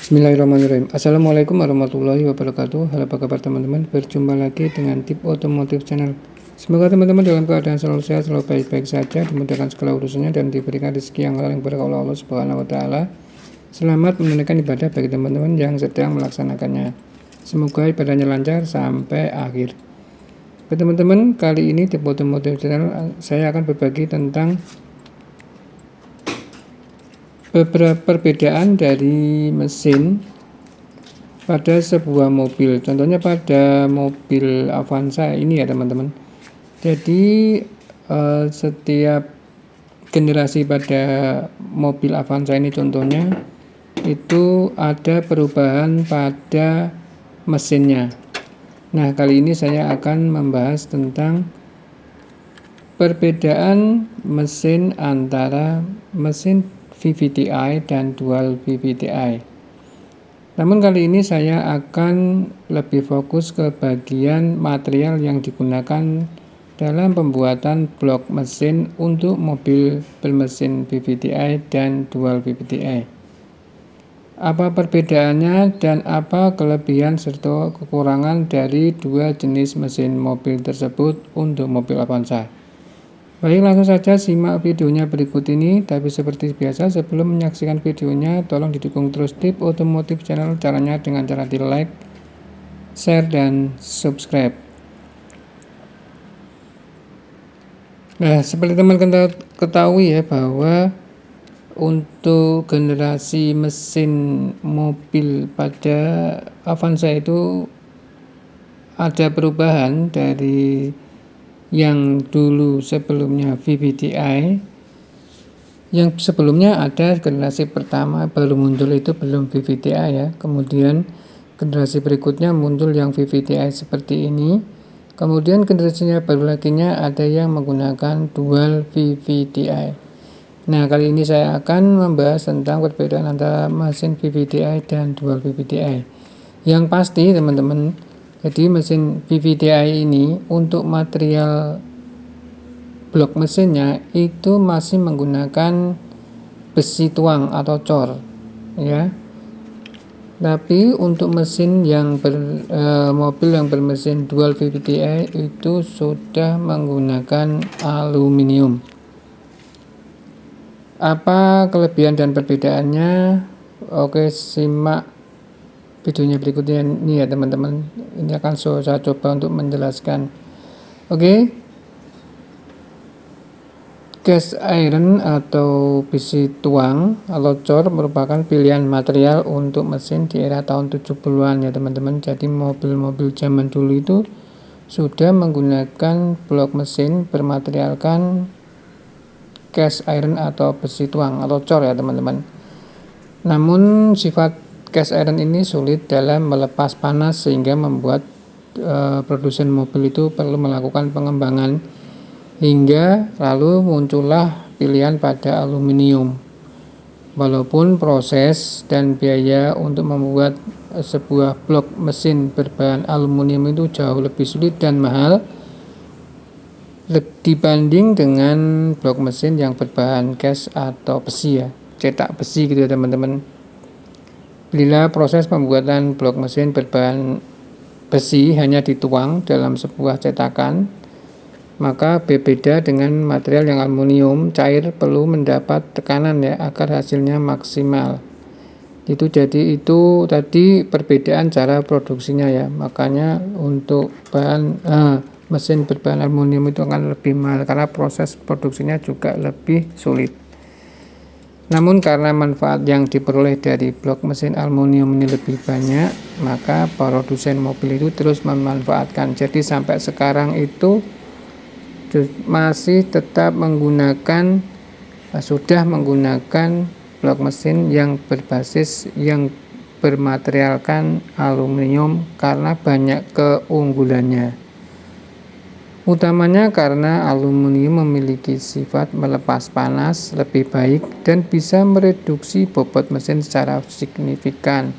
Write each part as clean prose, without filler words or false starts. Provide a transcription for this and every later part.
Bismillahirrahmanirrahim. Assalamualaikum warahmatullahi wabarakatuh. Halo, apa kabar teman-teman? Berjumpa lagi dengan Tip Otomotif Channel. Semoga teman-teman dalam keadaan selalu sehat, selalu baik-baik saja, dimudahkan segala urusannya dan diberikan rezeki yang halal yang berkah oleh Allah Subhanahu wa taala. Selamat menunaikan ibadah bagi teman-teman yang sedang melaksanakannya. Semoga ibadahnya lancar sampai akhir. Bagi teman-teman, kali ini Tip Otomotif Channel saya akan berbagi tentang beberapa perbedaan dari mesin pada sebuah mobil. Contohnya pada mobil Avanza ini ya teman-teman. Jadi setiap generasi pada mobil Avanza ini contohnya itu ada perubahan pada mesinnya. Nah, kali ini saya akan membahas tentang perbedaan mesin antara mesin VVT-i dan dual VVT-i. Namun kali ini saya akan lebih fokus ke bagian material yang digunakan dalam pembuatan blok mesin untuk mobil bermesin VVT-i dan dual VVT-i. Apa perbedaannya dan apa kelebihan serta kekurangan dari dua jenis mesin mobil tersebut untuk mobil Avanza? Baik, langsung saja simak videonya berikut ini. Tapi seperti biasa, sebelum menyaksikan videonya, tolong didukung terus Tip Otomotif Channel. Caranya dengan cara di like, share, dan subscribe. Nah, seperti teman ketahui ya bahwa untuk generasi mesin mobil pada Avanza itu ada perubahan dari yang dulu sebelumnya VVT-i. Yang sebelumnya ada generasi pertama baru muncul itu belum VVT-i ya. Kemudian generasi berikutnya muncul yang VVT-i seperti ini. Kemudian generasinya baru laginya ada yang menggunakan dual VVT-i. Nah, kali ini saya akan membahas tentang perbedaan antara mesin VVT-i dan dual VVT-i. Yang pasti teman-teman, jadi mesin VVT-i ini untuk material blok mesinnya itu masih menggunakan besi tuang atau cor ya. Tapi untuk mesin yang mobil yang bermesin dual VVT-i itu sudah menggunakan aluminium. Apa kelebihan dan perbedaannya? Oke, simak videonya berikutnya ini ya teman-teman. Ini akan saya coba untuk menjelaskan. Oke. Cast iron atau besi tuang atau cor merupakan pilihan material untuk mesin di era tahun 70-an ya teman-teman. Jadi mobil-mobil zaman dulu itu sudah menggunakan blok mesin bermaterialkan cast iron atau besi tuang atau cor ya teman-teman. Namun sifat cast iron ini sulit dalam melepas panas sehingga membuat produsen mobil itu perlu melakukan pengembangan hingga lalu muncullah pilihan pada aluminium. Walaupun proses dan biaya untuk membuat sebuah blok mesin berbahan aluminium itu jauh lebih sulit dan mahal dibanding dengan blok mesin yang berbahan cast atau besi ya, cetak besi gitu ya teman-teman. Bila proses pembuatan blok mesin berbahan besi hanya dituang dalam sebuah cetakan, maka berbeda dengan material yang aluminium cair perlu mendapat tekanan ya agar hasilnya maksimal. Jadi itu tadi perbedaan cara produksinya ya. Makanya untuk mesin berbahan aluminium itu akan lebih mahal karena proses produksinya juga lebih sulit. Namun karena manfaat yang diperoleh dari blok mesin aluminium ini lebih banyak, maka produsen mobil itu terus memanfaatkan. Jadi sampai sekarang itu masih tetap sudah menggunakan blok mesin yang berbasis yang bermaterialkan aluminium karena banyak keunggulannya. Utamanya karena aluminium memiliki sifat melepas panas lebih baik dan bisa mereduksi bobot mesin secara signifikan.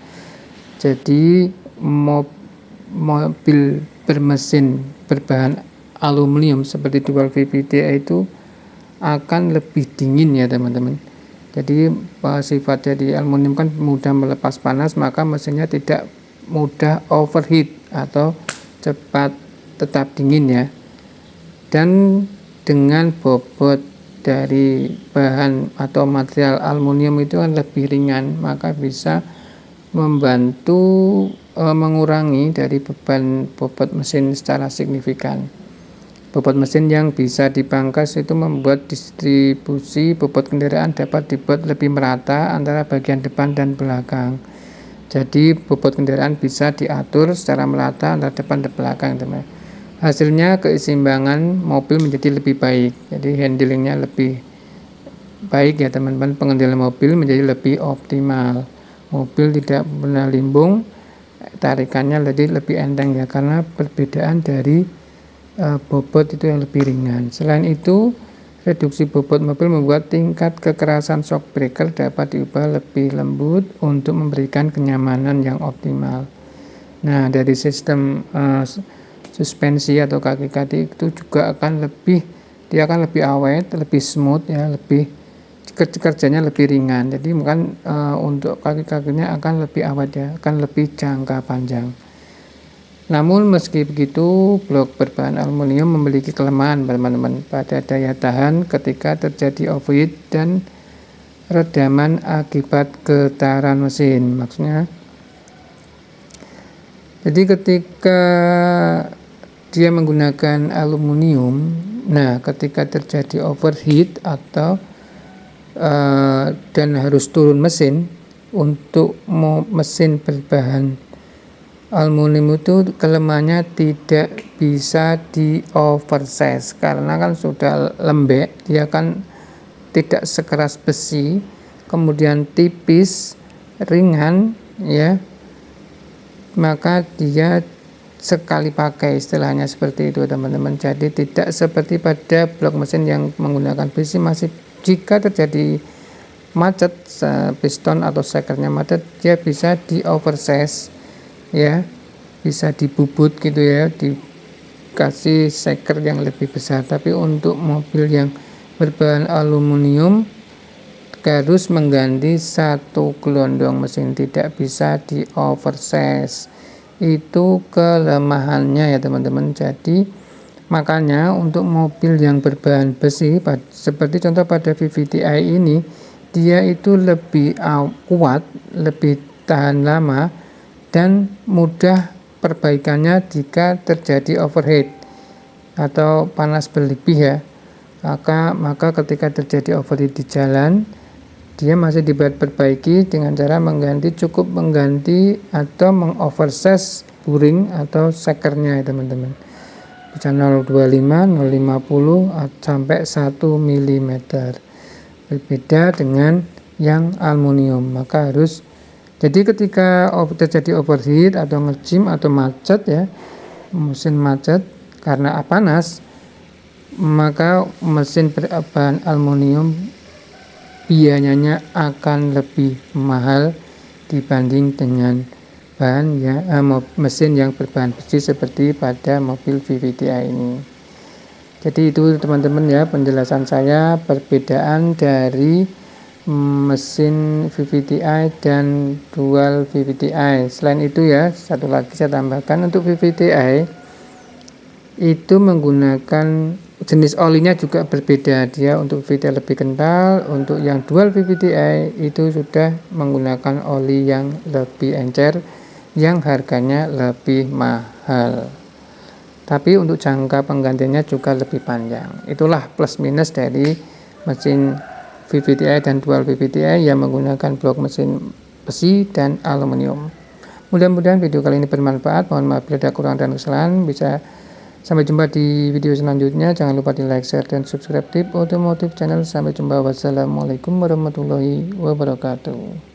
Jadi mobil bermesin berbahan aluminium seperti dual VVT-i itu akan lebih dingin ya teman-teman. Jadi sifat dari aluminium kan mudah melepas panas, maka mesinnya tidak mudah overheat atau cepat tetap dingin ya. Dan dengan bobot dari bahan atau material aluminium itu kan lebih ringan, maka bisa membantu mengurangi dari beban bobot mesin secara signifikan. Bobot mesin yang bisa dipangkas itu membuat distribusi bobot kendaraan dapat dibuat lebih merata antara bagian depan dan belakang. Jadi bobot kendaraan bisa diatur secara merata antara depan dan belakang, teman. Hasilnya keseimbangan mobil menjadi lebih baik. Jadi handlingnya lebih baik ya teman-teman. Pengendalian mobil menjadi lebih optimal. Mobil tidak pernah limbung, tarikannya lebih enteng ya, karena perbedaan dari bobot itu yang lebih ringan. Selain itu, reduksi bobot mobil membuat tingkat kekerasan shock breaker dapat diubah lebih lembut untuk memberikan kenyamanan yang optimal. Nah, dari sistem suspensi atau kaki-kaki itu juga akan lebih awet, lebih smooth ya, lebih kerjanya lebih ringan. Jadi bukan untuk kaki-kakinya akan lebih awet ya, akan lebih jangka panjang. Namun meski begitu, blok berbahan aluminium memiliki kelemahan teman-teman pada daya tahan ketika terjadi overheat dan redaman akibat getaran mesin. Maksudnya, jadi ketika dia menggunakan aluminium, nah ketika terjadi overheat atau dan harus turun mesin untuk mesin berbahan aluminium itu kelemahannya tidak bisa di oversize karena kan sudah lembek, dia kan tidak sekeras besi, kemudian tipis, ringan ya, maka dia sekali pakai, istilahnya seperti itu teman-teman. Jadi tidak seperti pada blok mesin yang menggunakan besi, masih jika terjadi macet, piston atau sekernya macet, dia bisa di oversize ya, bisa dibubut gitu ya, dikasih seker yang lebih besar. Tapi untuk mobil yang berbahan aluminium harus mengganti satu gelondong mesin, tidak bisa di oversize. Itu kelemahannya ya teman-teman. Jadi makanya untuk mobil yang berbahan besi seperti contoh pada VVTi ini, dia itu lebih kuat, lebih tahan lama dan mudah perbaikannya jika terjadi overheat atau panas berlebih ya. Maka ketika terjadi overheat di jalan, dia masih diperbaiki dengan cara cukup mengganti atau mengoversize buring atau sekernya ya teman-teman. Bisa 0,25, 0,50 sampai 1 mm. Berbeda dengan yang aluminium, maka harus. Jadi ketika terjadi overheat atau ngejim atau macet ya, mesin macet karena panas, maka mesin berbahan aluminium biayanya akan lebih mahal dibanding dengan mesin yang berbahan besi seperti pada mobil VVTi ini. Jadi itu teman-teman ya penjelasan saya perbedaan dari mesin VVTi dan dual VVTi. Selain itu ya, satu lagi saya tambahkan, untuk VVTi itu menggunakan jenis olinya juga berbeda. Dia untuk VVTi lebih kental, untuk yang dual VVTi itu sudah menggunakan oli yang lebih encer yang harganya lebih mahal. Tapi untuk jangka penggantiannya juga lebih panjang. Itulah plus minus dari mesin VVTi dan dual VVTi yang menggunakan blok mesin besi dan aluminium. Mudah-mudahan video kali ini bermanfaat. Mohon maaf bila ada kurang dan kesalahan. Bisa sampai jumpa di video selanjutnya. Jangan lupa di like, share, dan subscribe Tip Otomotif Channel. Sampai jumpa. Wassalamualaikum warahmatullahi wabarakatuh.